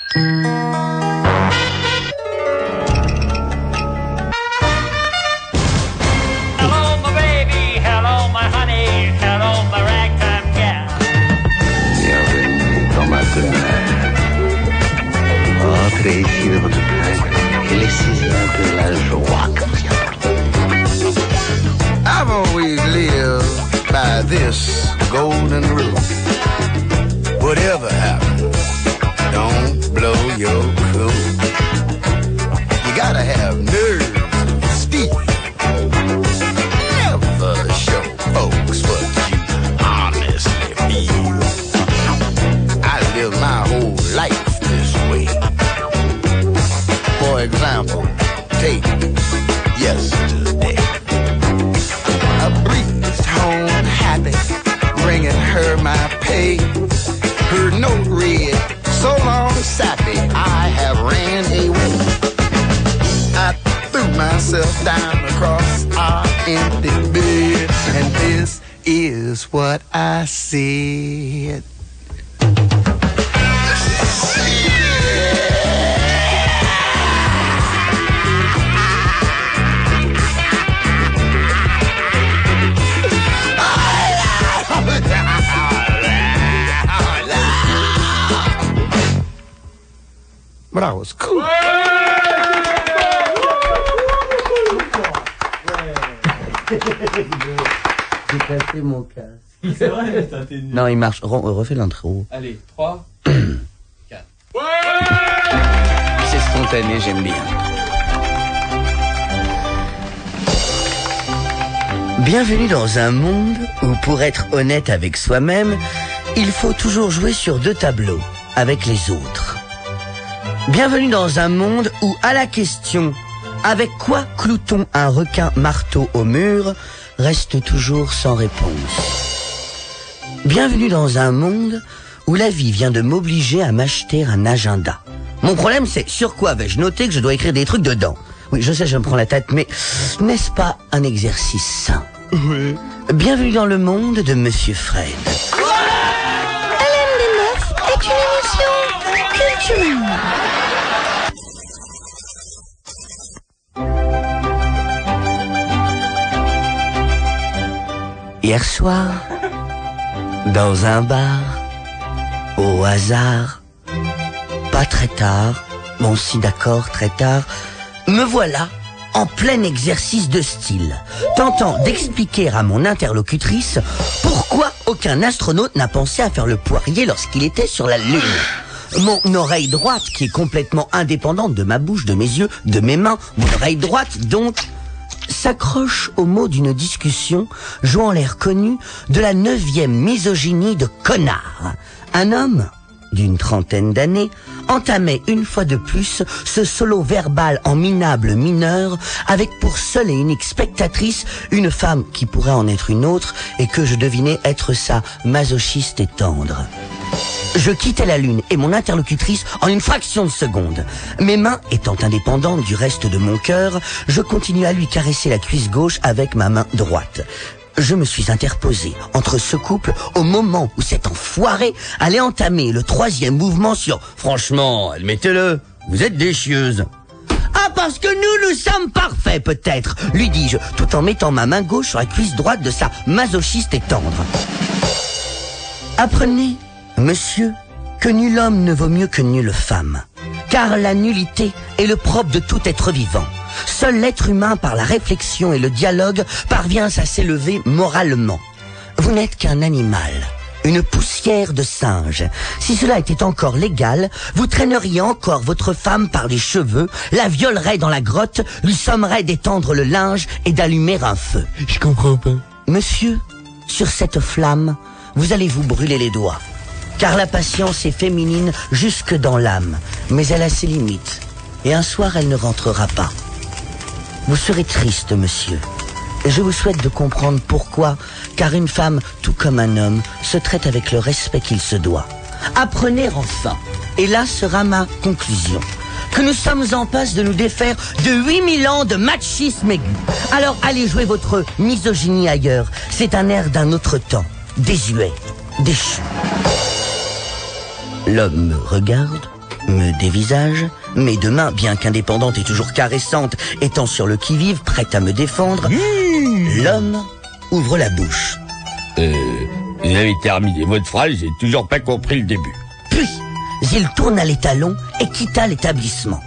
Entrez ici de votre plaie et laissez-y un peu la joie que vous y apportez. I've always lived by this golden rule. Whatever happens, don't blow your cool. You gotta have nerve and steel. Never show folks what you honestly feel. I live my whole life this way. For example, take yesterday. I breezed home happy, bringing her my pay. Her note read, so long sappy, I have ran away. I threw myself down across our empty bed, and this is what I said. But I was cool. J'ai cassé mon casque. C'est vrai, putain, t'es nul. Non, il marche. Refais l'intro. Allez, 3, 4. C'est spontané, j'aime bien. Bienvenue dans un monde où, pour être honnête avec soi-même, il faut toujours jouer sur deux tableaux, avec les autres. Bienvenue dans un monde où, à la question « Avec quoi cloue-t-on un requin marteau au mur ?» reste toujours sans réponse. Bienvenue dans un monde où la vie vient de m'obliger à m'acheter un agenda. Mon problème, c'est sur quoi vais-je noter que je dois écrire des trucs dedans? Oui, je sais, je me prends la tête, mais n'est-ce pas un exercice sain? Oui. Bienvenue dans le monde de Monsieur Fred. Alain Deneuf est une émission culturelle. Hier soir, dans un bar, au hasard, pas très tard, bon si d'accord, très tard, me voilà en plein exercice de style, tentant d'expliquer à mon interlocutrice pourquoi aucun astronaute n'a pensé à faire le poirier lorsqu'il était sur la Lune. Mon oreille droite, qui est complètement indépendante de ma bouche, de mes yeux, de mes mains, mon oreille droite, donc, s'accroche au mot d'une discussion jouant l'air connu de la 9e misogynie de connard. Un homme d'une trentaine d'années entamait une fois de plus ce solo verbal en minable mineur avec pour seule et unique spectatrice une femme qui pourrait en être une autre et que je devinais être sa masochiste et tendre. Je quittais la Lune et mon interlocutrice en une fraction de seconde. Mes mains étant indépendantes du reste de mon cœur, je continuais à lui caresser la cuisse gauche avec ma main droite. Je me suis interposé entre ce couple au moment où cet enfoiré allait entamer le 3e mouvement sur « Franchement, admettez-le, vous êtes des chieuses ». Ah, parce que nous sommes parfaits, peut-être, lui dis-je, tout en mettant ma main gauche sur la cuisse droite de sa masochiste et tendre. Apprenez, monsieur, que nul homme ne vaut mieux que nulle femme. Car la nullité est le propre de tout être vivant. Seul l'être humain, par la réflexion et le dialogue, parvient à s'élever moralement. Vous n'êtes qu'un animal, une poussière de singe. Si cela était encore légal, vous traîneriez encore votre femme par les cheveux, la violerait dans la grotte, lui sommerait d'étendre le linge et d'allumer un feu. Je comprends pas. Monsieur, sur cette flamme, vous allez vous brûler les doigts. Car la patience est féminine jusque dans l'âme, mais elle a ses limites. Et un soir, elle ne rentrera pas. Vous serez triste, monsieur. Et je vous souhaite de comprendre pourquoi, car une femme, tout comme un homme, se traite avec le respect qu'il se doit. Apprenez enfin, et là sera ma conclusion, que nous sommes en passe de nous défaire de 8000 ans de machisme aigu. Alors allez jouer votre misogynie ailleurs. C'est un air d'un autre temps, désuet, déchu. L'homme me regarde, me dévisage, mes deux mains, bien qu'indépendantes et toujours caressantes, étant sur le qui-vive, prêtes à me défendre, l'homme ouvre la bouche. Vous avez terminé votre phrase, j'ai toujours pas compris le début. Puis, il tourna les talons et quitta l'établissement.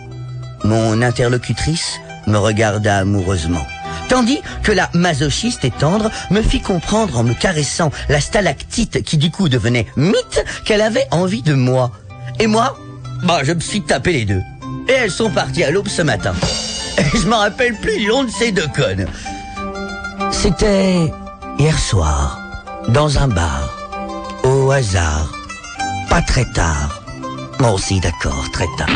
Mon interlocutrice me regarda amoureusement, tandis que la masochiste et tendre me fit comprendre en me caressant la stalactite qui du coup devenait mythe qu'elle avait envie de moi. Et moi, je me suis tapé les deux. Et elles sont parties à l'aube ce matin. Et je m'en rappelle plus du nom de ces deux connes. C'était hier soir, dans un bar, au hasard, pas très tard. Moi aussi, d'accord, très tard.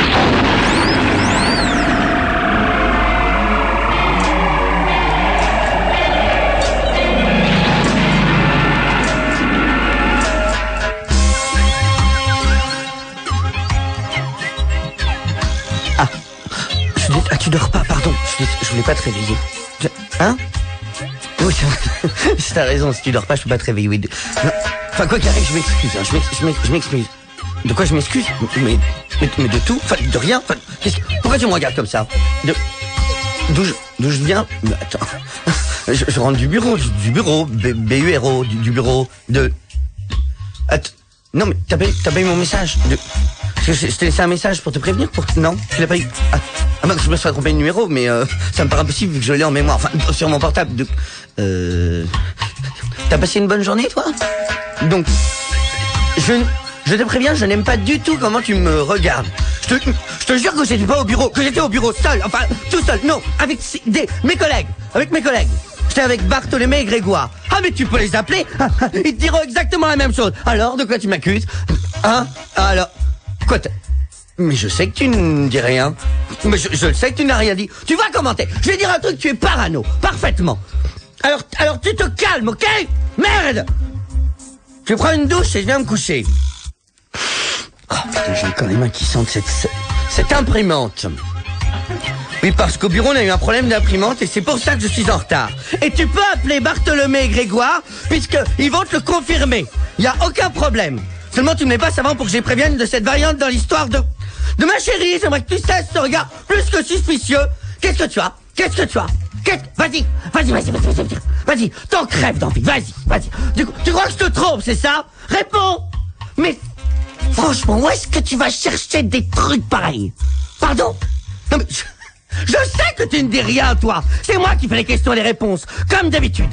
Tu dors pas, pardon. Je voulais pas te réveiller. Hein? Oui, t'as raison, si tu dors pas, je peux pas te réveiller. Oui. Non. Enfin, quoi qu'il arrive, je m'excuse. Hein. Je m'excuse. De quoi je m'excuse? Mais de tout? Enfin, de rien? Enfin, pourquoi tu me regardes comme ça? D'où je viens? Attends. Je rentre du bureau. B-U-R-O, du bureau de... Attends. Non, mais t'as pas eu mon message? Je t'ai laissé un message pour te prévenir? Non? Tu l'as pas eu? Je me suis trompé de numéro, mais ça me paraît impossible vu que je l'ai en mémoire. Enfin, sur mon portable. T'as passé une bonne journée, toi? Donc, je te préviens, je n'aime pas du tout comment tu me regardes. Je te jure que j'étais pas au bureau, que j'étais au bureau seul, enfin, tout seul. Non, avec mes collègues. J'étais avec Bartholomé et Grégoire. Ah, mais tu peux les appeler? Ils te diront exactement la même chose. Alors, de quoi tu m'accuses? Hein? Alors, quoi mais je sais que tu ne dis rien. Mais je le sais que tu n'as rien dit. Tu vas commenter. Je vais dire un truc, tu es parano. Parfaitement. Alors tu te calmes, ok? Merde! Je prends une douche et je viens me coucher. Oh putain, j'ai quand même un qui sent cette imprimante. Oui, parce qu'au bureau, on a eu un problème d'imprimante et c'est pour ça que je suis en retard. Et tu peux appeler Bartholomé et Grégoire, puisqu'ils vont te le confirmer. Il n'y a aucun problème. Seulement, tu me mets pas savant pour que je les prévienne de cette variante dans l'histoire de ma chérie. J'aimerais que tu cesses ce regard plus que suspicieux. Qu'est-ce que tu as? Vas-y, t'en crèves d'envie, vas-y. Tu crois que je te trompe, c'est ça? Réponds! Mais, franchement, où est-ce que tu vas chercher des trucs pareils? Pardon? Non mais, je sais que tu ne dis rien, toi. C'est moi qui fais les questions et les réponses, comme d'habitude.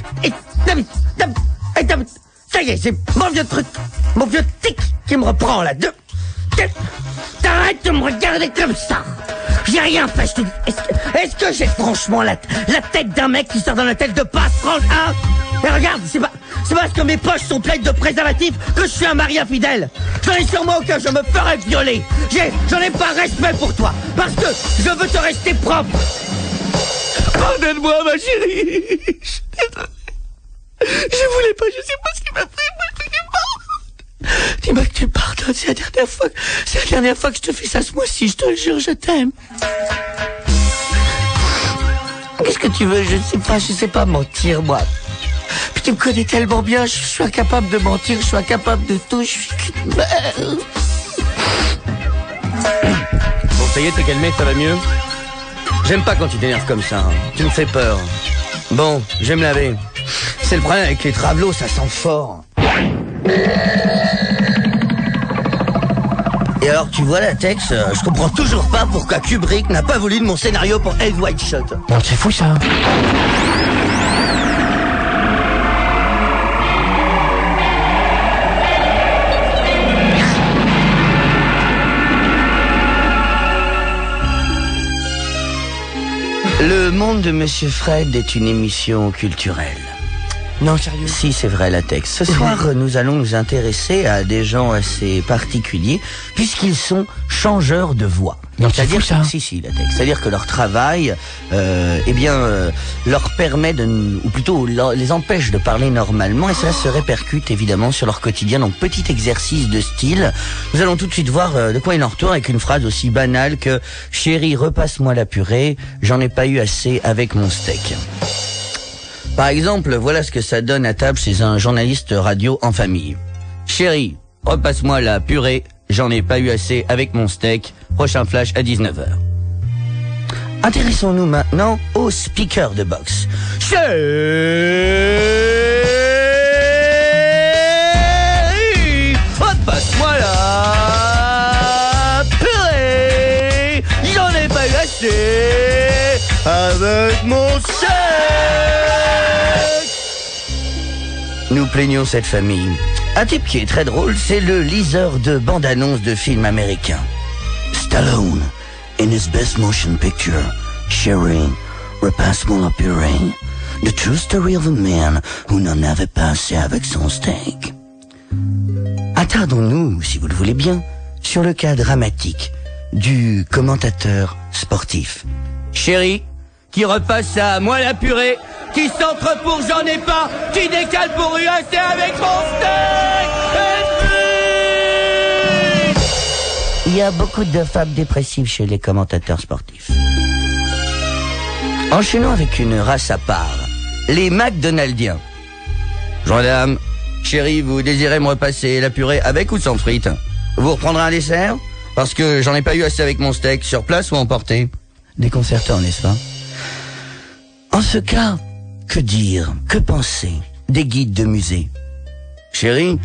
Ça y est, c'est mon vieux tic qui me reprend, là. T'arrêtes de me regarder comme ça. J'ai rien fait, je te dis. Est-ce que j'ai franchement la tête d'un mec qui sort dans la tête de passerelle, hein? Et regarde, c'est parce que mes poches sont pleines de préservatifs que je suis un mari infidèle. J'en ai sur moi au cas où je me ferais violer. J'en ai pas respect pour toi, parce que je veux te rester propre. Pardonne-moi, ma chérie. Je suis désolé. Je voulais pas, je sais pas ce qui m'a fait. Dis-moi que tu pardonnes, c'est la dernière fois que je te fais ça ce mois-ci, je te le jure, je t'aime. Qu'est-ce que tu veux? Je sais pas mentir, moi. Puis tu me connais tellement bien, je suis incapable de mentir, je suis incapable de tout, je suis qu'une merde. Bon, ça y est, t'es calmé, ça va mieux? J'aime pas quand tu t'énerves comme ça, hein. Tu me fais peur. Bon, je vais me laver. C'est le problème avec les travelots, ça sent fort. Et alors, tu vois, la Tex, je comprends toujours pas pourquoi Kubrick n'a pas voulu de mon scénario pour Eyes Wide Shut. Bon, c'est fou, ça. Le monde de Monsieur Fred est une émission culturelle. Non, sérieux? Si, c'est vrai, Latex. Ce soir, nous allons nous intéresser à des gens assez particuliers, puisqu'ils sont changeurs de voix. Non, c'est fou, ça. Si, Latex. C'est-à-dire que leur travail, leur permet ou plutôt les empêche de parler normalement, et cela se répercute évidemment sur leur quotidien. Donc, petit exercice de style. Nous allons tout de suite voir de quoi il en retourne avec une phrase aussi banale que « Chérie, repasse-moi la purée, j'en ai pas eu assez avec mon steak ». Par exemple, voilà ce que ça donne à table chez un journaliste radio en famille. Chérie, repasse-moi la purée, j'en ai pas eu assez avec mon steak. Prochain flash à 19h. Intéressons-nous maintenant au speaker de boxe. Chérie, passe-moi la purée. J'en ai pas eu assez avec mon steak. Nous plaignons cette famille. Un type qui est très drôle, c'est le liseur de bande-annonces de films américains. Stallone, in his best motion picture, Sherry, repasse-moi la purée. The true story of a man who n'en avait pas assez avec son steak. Attardons-nous, si vous le voulez bien, sur le cas dramatique du commentateur sportif. Chérie, qui repasse à moi la purée, qui centre pour j'en ai pas, qui décale pour UAC avec mon steak. Il y a beaucoup de femmes dépressives chez les commentateurs sportifs. Enchaînons avec une race à part, les McDonaldiens. Gendarme, chérie, vous désirez me repasser la purée avec ou sans frites? Vous reprendrez un dessert? Parce que j'en ai pas eu assez avec mon steak, sur place ou emporté? Déconcertant, n'est-ce pas? En ce cas, que dire, que penser des guides de musée? Chérie,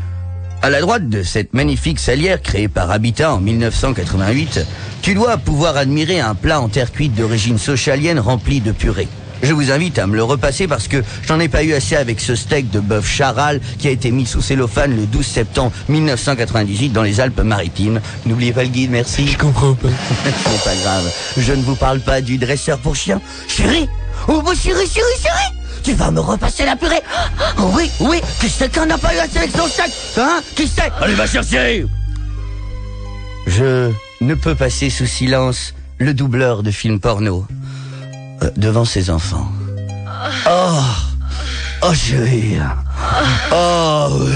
à la droite de cette magnifique salière créée par Habitat en 1988, tu dois pouvoir admirer un plat en terre cuite d'origine socialienne rempli de purée. Je vous invite à me le repasser parce que j'en ai pas eu assez avec ce steak de bœuf charal qui a été mis sous cellophane le 12 septembre 1998 dans les Alpes-Maritimes. N'oubliez pas le guide, merci. Je comprends pas. Ce n'est pas grave, je ne vous parle pas du dresseur pour chien. Chérie, oh chérie, tu vas me repasser la purée? Oh, oui, qui c'est qu'on n'a pas eu assez avec son steak? Hein? Qui c'est? Allez, va chercher! Je ne peux passer sous silence le doubleur de films porno devant ses enfants. Oh chérie. Oh oui.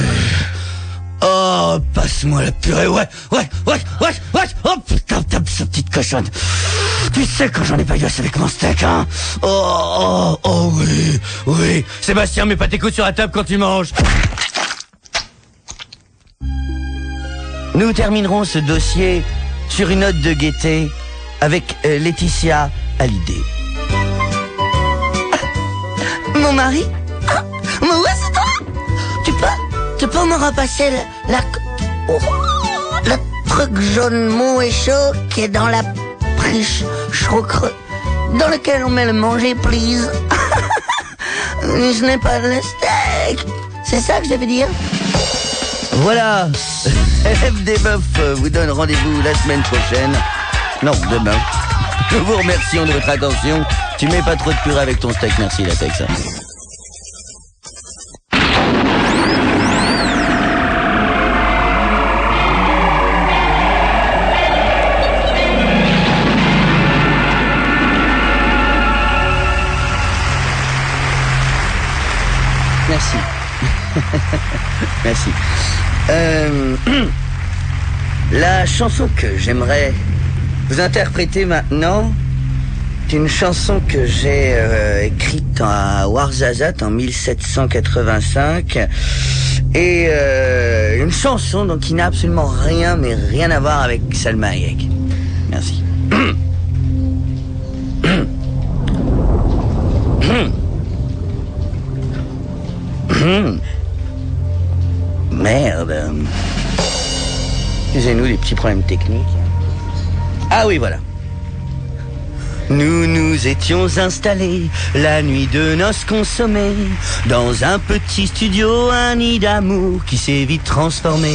Oh, passe-moi la purée, ouais. Oh putain, ce petite cochonne. Tu sais quand j'en ai pas eu assez avec mon steak, hein? Oh oui. Sébastien, mets pas tes coudes sur la table quand tu manges. Nous terminerons ce dossier sur une note de gaieté avec Laetitia Hallyday. Mon mari? Mais ouais, c'est toi? Tu peux me repasser le truc jaune mou et chaud qui est dans la priche chaud creux dans lequel on met le manger, please. Je n'ai pas le steak. C'est ça que je devais dire? Voilà. FD Boeuf vous donne rendez-vous la semaine prochaine. Non, demain. Nous vous remercions de votre attention. Tu mets pas trop de purée avec ton steak, merci la Texas. Merci. Merci. La chanson que j'aimerais vous interpréter maintenant, c'est une chanson que j'ai écrite à Ouarzazate en 1785 et une chanson donc qui n'a absolument rien à voir avec Salma Hayek. Merci. Merde. Excusez-nous les petits problèmes techniques. Ah oui, voilà. Nous nous étions installés la nuit de noces consommées dans un petit studio, un nid d'amour qui s'est vite transformé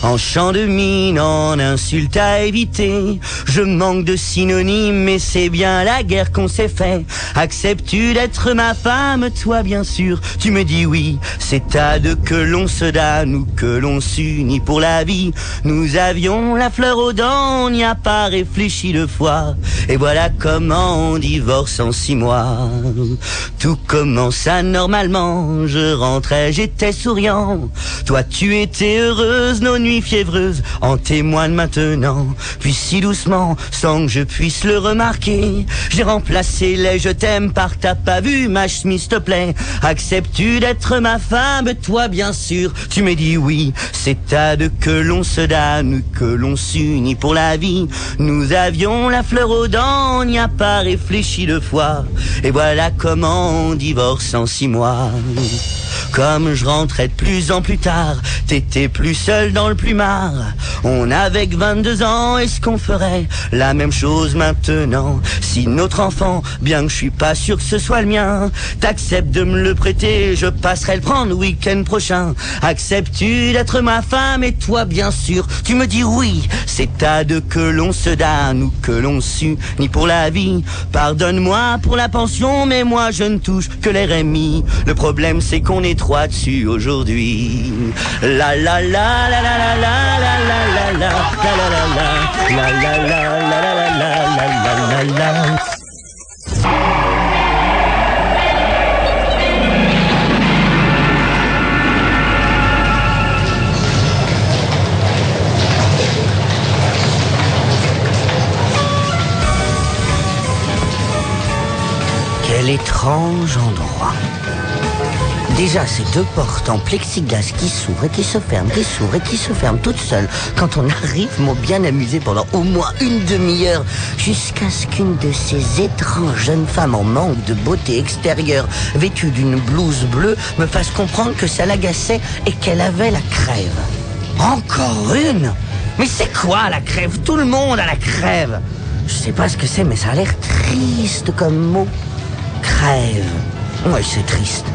en chant de mine, en insulte à éviter. Je manque de synonymes, mais c'est bien la guerre qu'on s'est fait. Acceptes-tu d'être ma femme, toi bien sûr? Tu me dis oui, c'est à deux que l'on se donne ou que l'on s'unit pour la vie. Nous avions la fleur aux dents, on n'y a pas réfléchi deux fois. Et voilà comme comment on divorce en 6 mois. Tout commença normalement, je rentrais, j'étais souriant. Toi tu étais heureuse, nos nuits fiévreuses en témoignent maintenant. Puis si doucement, sans que je puisse le remarquer, j'ai remplacé les je t'aime par t'as pas vu ma chemise te plaît. Acceptes-tu d'être ma femme? Toi bien sûr, tu m'as dit oui. C'est à deux que l'on se donne, que l'on s'unit pour la vie. Nous avions la fleur aux dents, on n'y a pas réfléchi 2 fois. Et voilà comment on divorce en 6 mois. Comme je rentrais de plus en plus tard, t'étais plus seul dans le plumard. On avait que 22 ans, est-ce qu'on ferait la même chose maintenant? Si notre enfant, bien que je suis pas sûr que ce soit le mien, t'acceptes de me le prêter, je passerai le prendre le week-end prochain. Acceptes-tu d'être ma femme? Et toi bien sûr, tu me dis oui. C'est à deux que l'on se donne ou que l'on s'unit pour la vie. Pardonne-moi pour la pension, mais moi je ne touche que les RMI. Le problème c'est qu'on est 3 dessus aujourd'hui. La la la la la la la la la la la la la la la la la la. Quel étrange endroit. Déjà, ces 2 portes en plexiglas qui s'ouvrent et qui se ferment, qui s'ouvrent et qui se ferment toutes seules. Quand on arrive, m'ont bien amusé pendant au moins une demi-heure, jusqu'à ce qu'une de ces étranges jeunes femmes en manque de beauté extérieure, vêtue d'une blouse bleue, me fasse comprendre que ça l'agaçait et qu'elle avait la crève. Encore une? Mais c'est quoi la crève? Tout le monde a la crève. Je sais pas ce que c'est, mais ça a l'air triste comme mot. Crève. Ouais, c'est triste.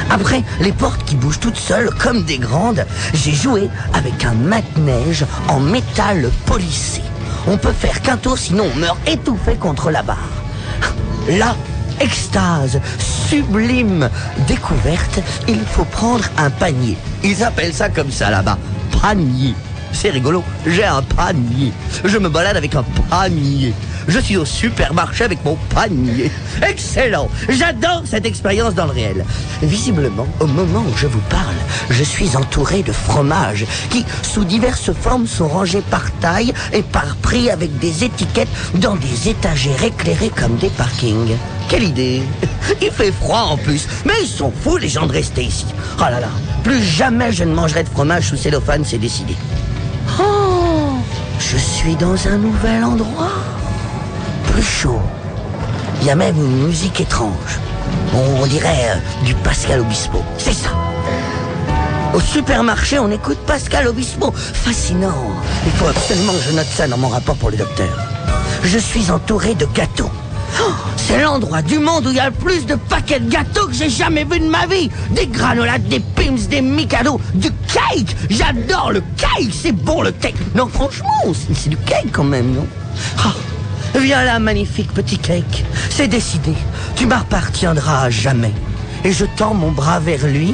Après, les portes qui bougent toutes seules, comme des grandes, j'ai joué avec un mat-neige en métal polissé. On peut faire qu'un tour, sinon on meurt étouffé contre la barre. Là, extase, sublime découverte, il faut prendre un panier. Ils appellent ça comme ça là-bas, panier. C'est rigolo, j'ai un panier. Je me balade avec un panier. Je suis au supermarché avec mon panier. Excellent, j'adore cette expérience dans le réel. Visiblement, au moment où je vous parle, je suis entouré de fromages qui, sous diverses formes, sont rangés par taille et par prix avec des étiquettes dans des étagères éclairées comme des parkings. Quelle idée! Il fait froid en plus, mais ils sont fous les gens de rester ici. Oh là là, plus jamais je ne mangerai de fromage sous cellophane, c'est décidé. Oh, je suis dans un nouvel endroit. Plus chaud. Il y a même une musique étrange. On dirait du Pascal Obispo. C'est ça. Au supermarché, on écoute Pascal Obispo. Fascinant. Il faut absolument que je note ça dans mon rapport pour le docteur. Je suis entouré de gâteaux. Oh, c'est l'endroit du monde où il y a le plus de paquets de gâteaux que j'ai jamais vu de ma vie. Des granolades, des Pims, des Mikado, du cake. J'adore le cake, c'est bon le cake. Non, franchement, c'est du cake quand même, non? Oh, viens là, magnifique petit cake. C'est décidé, tu m'appartiendras à jamais. Et je tends mon bras vers lui.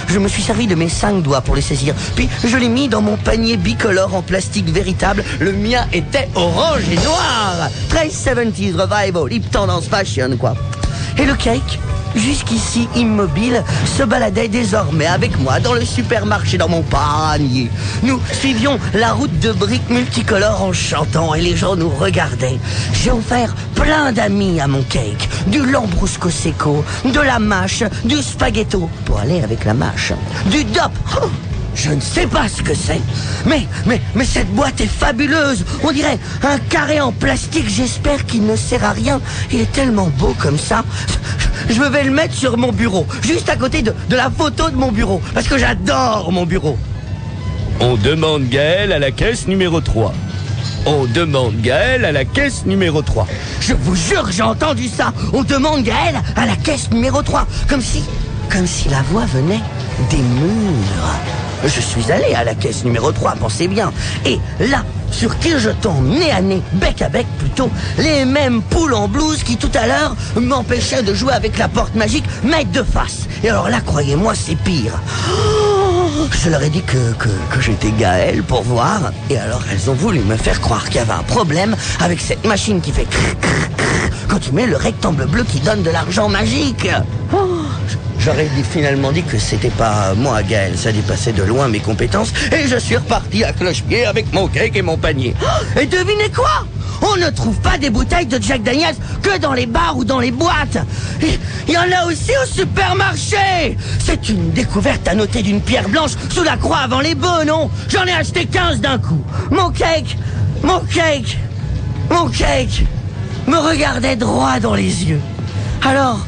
Je me suis servi de mes 5 doigts pour le saisir. Puis je l'ai mis dans mon panier bicolore en plastique véritable. Le mien était orange et noir. Très 70s revival, hip tendance fashion quoi. Et le cake, jusqu'ici immobile, se baladait désormais avec moi dans le supermarché dans mon panier. Nous suivions la route de briques multicolores en chantant et les gens nous regardaient. J'ai offert plein d'amis à mon cake. Du lambrusco secco, de la mâche, du spaghetto pour aller avec la mâche, du dop. Oh, je ne sais pas ce que c'est, mais cette boîte est fabuleuse. On dirait un carré en plastique, j'espère qu'il ne sert à rien. Il est tellement beau comme ça. Je vais le mettre sur mon bureau, juste à côté de la photo de mon bureau, parce que j'adore mon bureau. On demande Gaël à la caisse numéro 3. On demande Gaël à la caisse numéro 3. Je vous jure, j'ai entendu ça. On demande Gaël à la caisse numéro 3. Comme si la voix venait des murs. Je suis allé à la caisse numéro 3, pensez bien. Et là, sur qui je tombe nez à nez, bec à bec plutôt, les mêmes poules en blouse qui tout à l'heure m'empêchaient de jouer avec la porte magique, mettent de face. Et alors là, croyez-moi, c'est pire. Je leur ai dit que j'étais Gaël pour voir. Et alors elles ont voulu me faire croire qu'il y avait un problème avec cette machine qui fait quand tu mets le rectangle bleu qui donne de l'argent magique. Oh, j'aurais finalement dit que c'était pas moi, Gaël, ça dépassait de loin mes compétences, et je suis reparti à cloche-pied avec mon cake et mon panier. Oh, et devinez quoi? On ne trouve pas des bouteilles de Jack Daniels que dans les bars ou dans les boîtes. Il y en a aussi au supermarché. C'est une découverte à noter d'une pierre blanche sous la croix avant les bœufs, non? J'en ai acheté 15 d'un coup. Mon cake me regardait droit dans les yeux. Alors,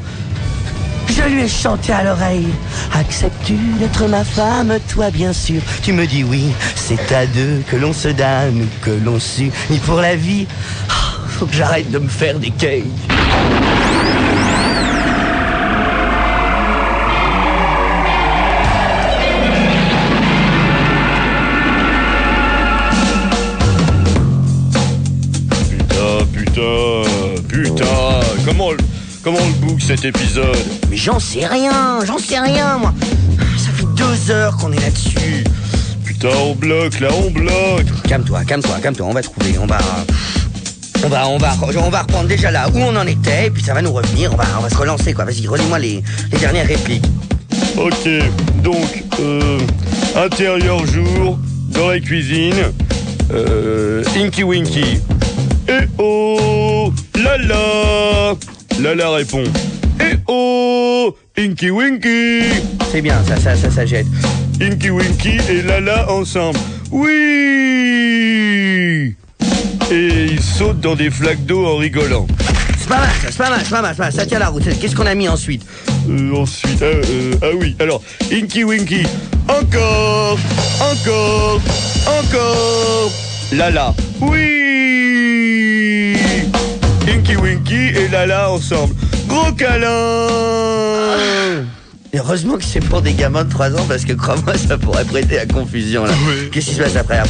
je lui ai chanté à l'oreille. Acceptes-tu d'être ma femme, toi bien sûr? Tu me dis oui, c'est à deux que l'on se donne, que l'on s'unit pour la vie. Oh, faut que j'arrête de me faire des cakes. Putain, comment on le book cet épisode? Mais j'en sais rien, moi. Ça fait 2 heures qu'on est là-dessus. Putain, on bloque, on bloque. Calme-toi, on va trouver, on va reprendre déjà là où on en était, et puis ça va nous revenir, on va se relancer, quoi. Vas-y, relis-moi les dernières répliques. Ok, donc, intérieur jour, dans la cuisine, Inky Winky. Eh oh, Lala. Lala répond. Eh oh, Inky Winky. C'est bien, ça jette. Inky Winky et Lala ensemble. Oui. Et ils sautent dans des flaques d'eau en rigolant. C'est pas mal, ça tient la route. Qu'est-ce qu'on a mis ensuite? Ensuite, ah oui, alors, Inky Winky. Encore. Lala. Oui. Inky Winky et Lala ensemble. Gros câlin. Heureusement que c'est pour des gamins de 3 ans, parce que crois-moi, ça pourrait prêter à confusion, là. Oui. Qu'est-ce qui se passe après?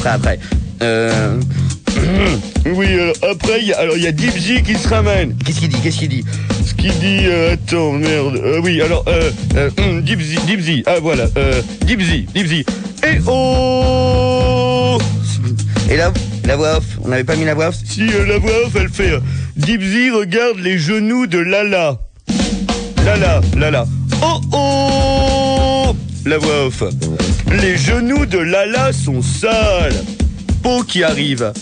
Oui, alors après, il y a Dipsy qui se ramène. Qu'est-ce qu'il dit? Ce qu'il dit, attends, merde. Oui, alors, Dipsy, ah voilà, Dipsy. Et oh. Et là, la voix off, on n'avait pas mis la voix off? Si, la voix off, elle fait Dipsy regarde les genoux de Lala. Lala. Oh. La voix off. Les genoux de Lala sont sales. Po qui arrive.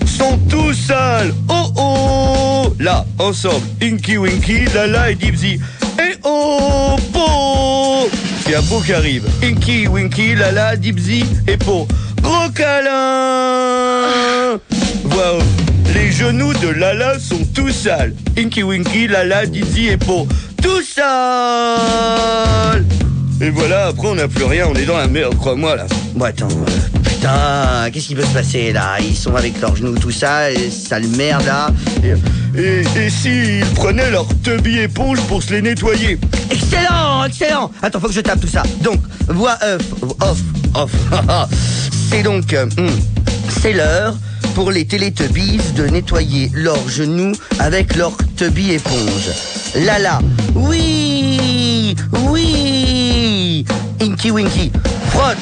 Sont tous sales. Oh. Là, ensemble, Inky Winky, Lala et Dipsy. Et oh, Po. Il y a Po qui arrive. Inky Winky, Lala, Dipsy et Po. Gros câlin. Voix off. Les genoux de Lala sont tous sales. Inky Winky, Lala, Dipsy et Po. Tout sales. Et voilà, après on n'a plus rien, on est dans la merde, crois-moi là. Bon attends, putain, qu'est-ce qui peut se passer là? Ils sont avec leurs genoux, tout ça, et sale merde là. Et s'ils prenaient leur tubby éponge pour se les nettoyer? Excellent. Attends, faut que je tape tout ça. Donc, voix off. C'est donc, c'est l'heure pour les Teletubbies de nettoyer leurs genoux avec leur tubby éponge. Lala, oui. Inky Winky, frotte.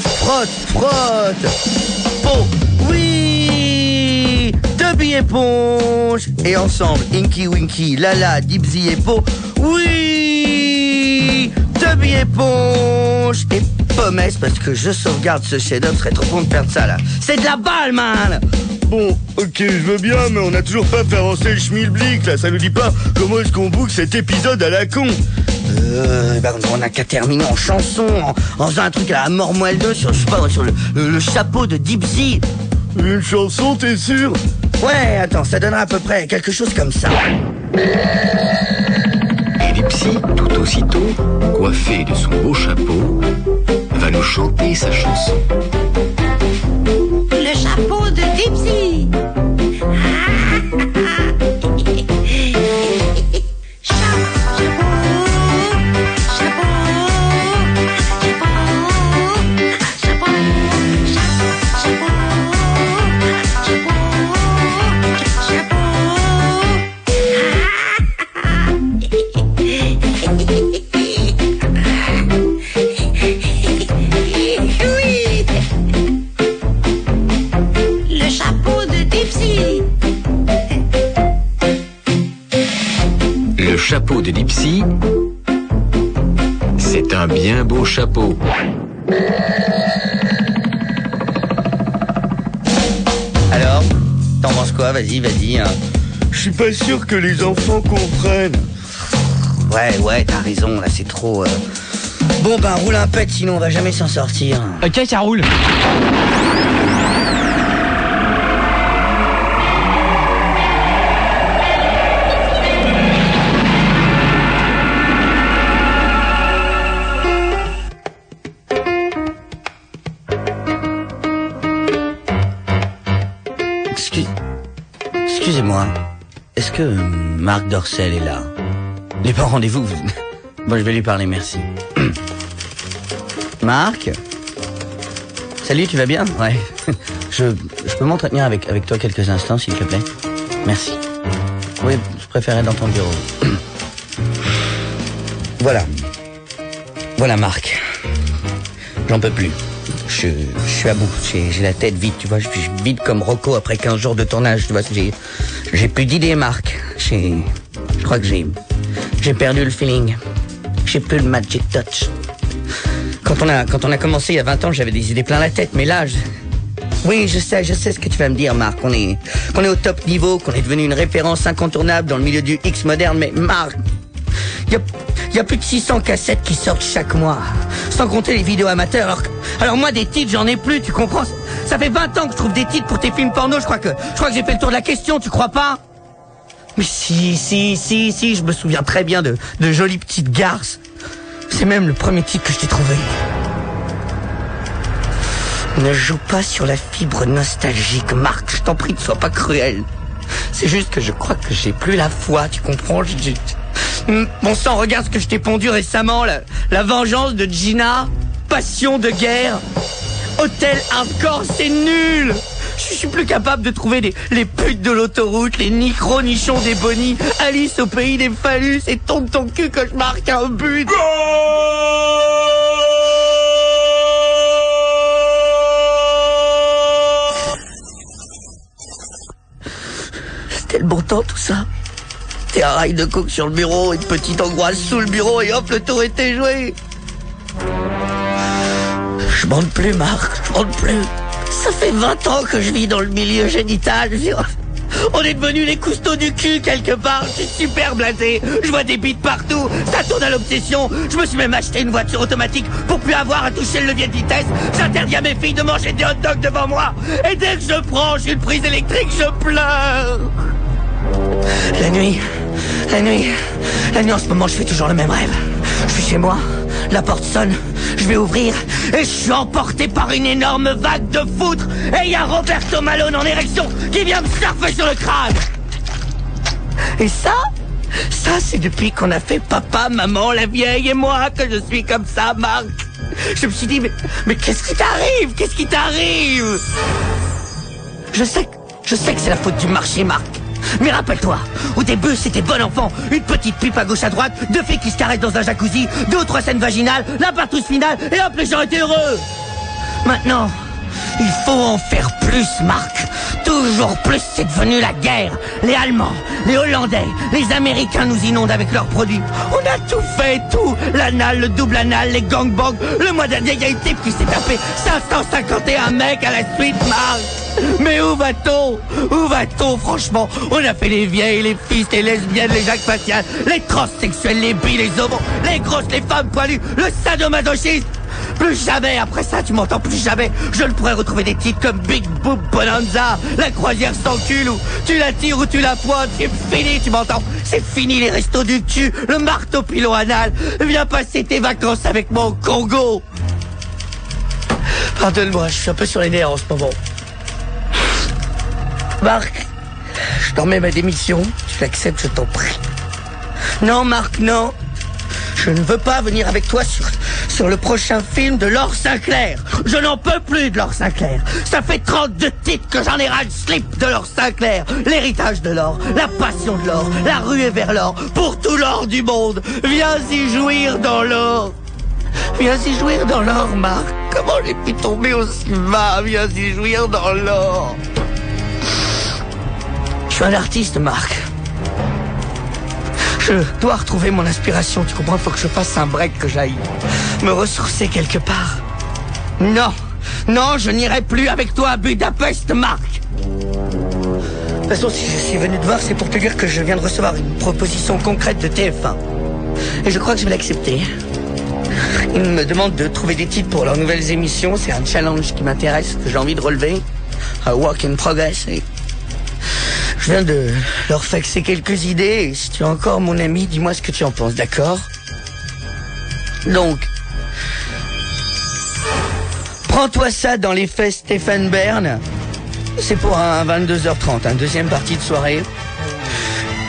Po, oui. Tubby éponge. Et ensemble, Inky Winky, Lala, Dipsy et Po, oui. Tubby éponge. Et Pommes, parce que je sauvegarde ce chef-d'œuvre, serait trop bon de perdre ça là. C'est de la balle, man. Bon, ok, je veux bien, mais on n'a toujours pas fait avancer le schmilblick, là. Ça nous dit pas comment est-ce qu'on book cet épisode à la con. On n'a qu'à terminer en chanson, en faisant un truc à la Mort-Moelle 2 sur le chapeau de Dipsy. Une chanson, t'es sûr? Ouais, attends, ça donnera à peu près quelque chose comme ça. Et Dipsy, tout aussitôt, coiffé de son beau chapeau, va nous chanter sa chanson. Le chapeau de Dipsy. Le chapeau chapeau de Dipsy, c'est un bien beau chapeau. Alors, t'en penses quoi? Vas-y. Hein. Je suis pas sûr que les enfants comprennent. Ouais, t'as raison, là, c'est trop... Bon, ben, roule un pet, sinon on va jamais s'en sortir. Ok, ça roule. Excusez-moi, est-ce que Marc Dorcel est là? Il n'est pas au rendez-vous. Bon, je vais lui parler, merci. Marc? Salut, tu vas bien? Ouais. Je peux m'entretenir avec toi quelques instants, s'il te plaît? Merci. Oui, je préférais dans ton bureau. Voilà Marc. J'en peux plus. Je suis à bout. J'ai la tête vide, tu vois. Je suis vide comme Rocco après 15 jours de tournage, tu vois. J'ai plus d'idées, Marc. Je crois que j'ai perdu le feeling. J'ai plus le magic touch. Quand on a commencé il y a 20 ans, j'avais des idées plein la tête, mais là, oui, je sais ce que tu vas me dire, Marc. Qu'on est au top niveau, qu'on est devenu une référence incontournable dans le milieu du X moderne, mais Marc, il y a plus de 600 cassettes qui sortent chaque mois, sans compter les vidéos amateurs. Alors moi, des titres, j'en ai plus, tu comprends? Ça fait 20 ans que je trouve des titres pour tes films porno, je crois que j'ai fait le tour de la question, tu crois pas? Mais si, je me souviens très bien de Jolies Petites Garces. C'est même le premier titre que je t'ai trouvé. Ne joue pas sur la fibre nostalgique, Marc, je t'en prie, ne sois pas cruel. C'est juste que je crois que j'ai plus la foi, tu comprends? Bon sang, regarde ce que je t'ai pondu récemment, la vengeance de Gina, passion de guerre, hôtel hardcore, c'est nul. Je suis plus capable de trouver les putes de l'autoroute, les nichons des bonnies, Alice au pays des phallus et ton cul que je marque un but. C'était le bon temps tout ça. T'es un rail de coke sur le bureau, une petite angoisse sous le bureau et hop, le tour était joué. Je bande plus, Marc, je bande plus. Ça fait 20 ans que je vis dans le milieu génital. On est devenus les cousteaux du cul quelque part. Je suis super blasé. Je vois des bites partout. Ça tourne à l'obsession. Je me suis même acheté une voiture automatique pour plus avoir à toucher le levier de vitesse. J'interdis à mes filles de manger des hot dogs devant moi. Et dès que je branche une prise électrique, je pleure. La nuit, en ce moment, je fais toujours le même rêve. Je suis chez moi, la porte sonne, je vais ouvrir, et je suis emporté par une énorme vague de foutre, et il y a Roberto Malone en érection qui vient me surfer sur le crâne. Et ça, c'est depuis qu'on a fait papa, maman, la vieille et moi que je suis comme ça, Marc. Je me suis dit, mais qu'est-ce qui t'arrive? Je sais que c'est la faute du marché, Marc. Mais rappelle-toi, au début c'était bon enfant, une petite pipe à gauche à droite, 2 filles qui se caressent dans un jacuzzi, 2 ou 3 scènes vaginales, la partouze finale, et hop, les gens étaient heureux. Maintenant, il faut en faire plus, Marc. Toujours plus, c'est devenu la guerre. Les Allemands, les Hollandais, les Américains nous inondent avec leurs produits. On a tout fait, tout. L'anal, le double anal, les gangbangs. Le mois dernier, il y a une type qui s'est tapé 551 mecs à la suite, Marc. Mais où va-t-on, franchement? On a fait les vieilles, les fils, les lesbiennes, les jacques faciales, les transsexuels, les bi, les homos, les grosses, les femmes poilues, le sadomasochisme. Plus jamais, après ça, tu m'entends, plus jamais je ne pourrais retrouver des titres comme Big Boob Bonanza, La croisière sans cul, ou Tu la tires ou tu la pointes. C'est fini, tu m'entends? C'est fini les restos du cul, le marteau pilon anal. Viens passer tes vacances avec moi au Congo. Pardonne-moi, je suis un peu sur les nerfs en ce moment. Marc, je t'en mets ma démission. Tu l'acceptes, je t'en prie. Non, Marc, non. Je ne veux pas venir avec toi sur le prochain film de Laure Sinclair. Je n'en peux plus de Laure Sinclair. Ça fait 32 titres que j'en ai ras le slip de Laure Sinclair. L'héritage de l'or, la passion de l'or, la ruée vers l'or, pour tout l'or du monde. Viens y jouir dans l'or. Viens y jouir dans l'or, Marc. Comment j'ai pu tomber aussi bas? Viens y jouir dans l'or. Je suis un artiste, Marc. Je dois retrouver mon inspiration, tu comprends? Faut que je fasse un break, que j'aille me ressourcer quelque part. Non, non, je n'irai plus avec toi à Budapest, Marc. De toute façon, si je suis venu te voir, c'est pour te dire que je viens de recevoir une proposition concrète de TF1. Et je crois que je vais l'accepter. Ils me demandent de trouver des titres pour leurs nouvelles émissions. C'est un challenge qui m'intéresse, que j'ai envie de relever. Un work in progress. Et je viens de leur faxer quelques idées. Et si tu es encore mon ami, dis-moi ce que tu en penses, d'accord? Donc, prends-toi ça dans les fesses Stéphane Bern. C'est pour un 22h30, un deuxième partie de soirée.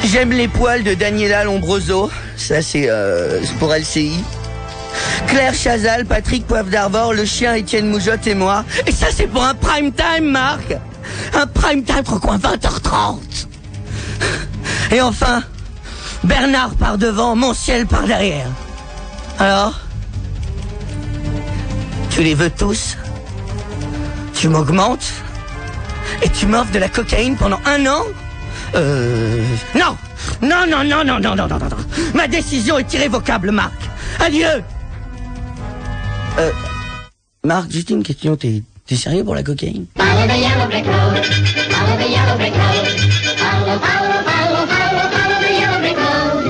J'aime les poils de Daniela Lombroso. Ça, c'est pour LCI. Claire Chazal, Patrick Poivre d'Arvor, le chien Étienne Moujotte et moi. Et ça, c'est pour un prime time, Marc. Un prime time, quoi, 20h30. Et enfin, Bernard par devant, mon ciel par derrière. Alors, tu les veux tous? Tu m'augmentes? Et tu m'offres de la cocaïne pendant 1 an? Non! Non, non, non, non, non, non, non, non. Ma décision est irrévocable, Marc. Adieu! Marc, juste une question, t'es sérieux pour la cocaïne? Follow the yellow brick road. Follow the yellow brick road. Follow, follow, follow, follow, follow the yellow brick road.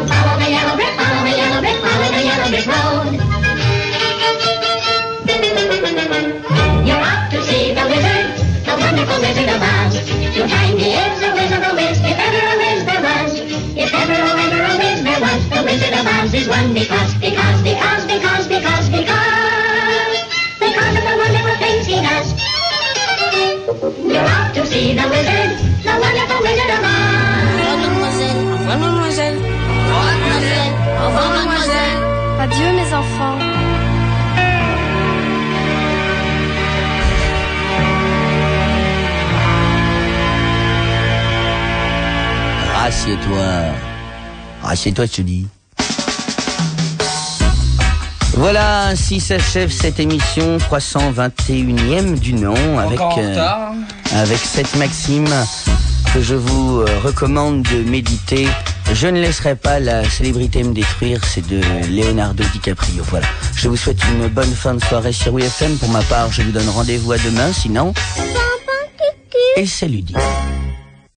Follow the yellow brick, follow the yellow brick, follow the yellow brick road. You're off to see the wizard, the wonderful Wizard of Oz. You'll find he is a wizard, a whiz, if ever a whiz there was. If ever a whiz there was, the Wizard of Oz is one because of the wonderful things he does. You're off to see the wizard, the wonderful Wizard of Oz. Au revoir, mademoiselle. Au revoir, mademoiselle. Au revoir, mademoiselle. Adieu, mes enfants. Rassieds-toi. Rassieds-toi, je te dis. Voilà, ainsi s'achève cette émission 321e du nom avec cette maxime que je vous recommande de méditer. Je ne laisserai pas la célébrité me détruire, c'est de Leonardo DiCaprio. Voilà, je vous souhaite une bonne fin de soirée sur WFM. Pour ma part, je vous donne rendez-vous à demain, sinon... Et salut, dit.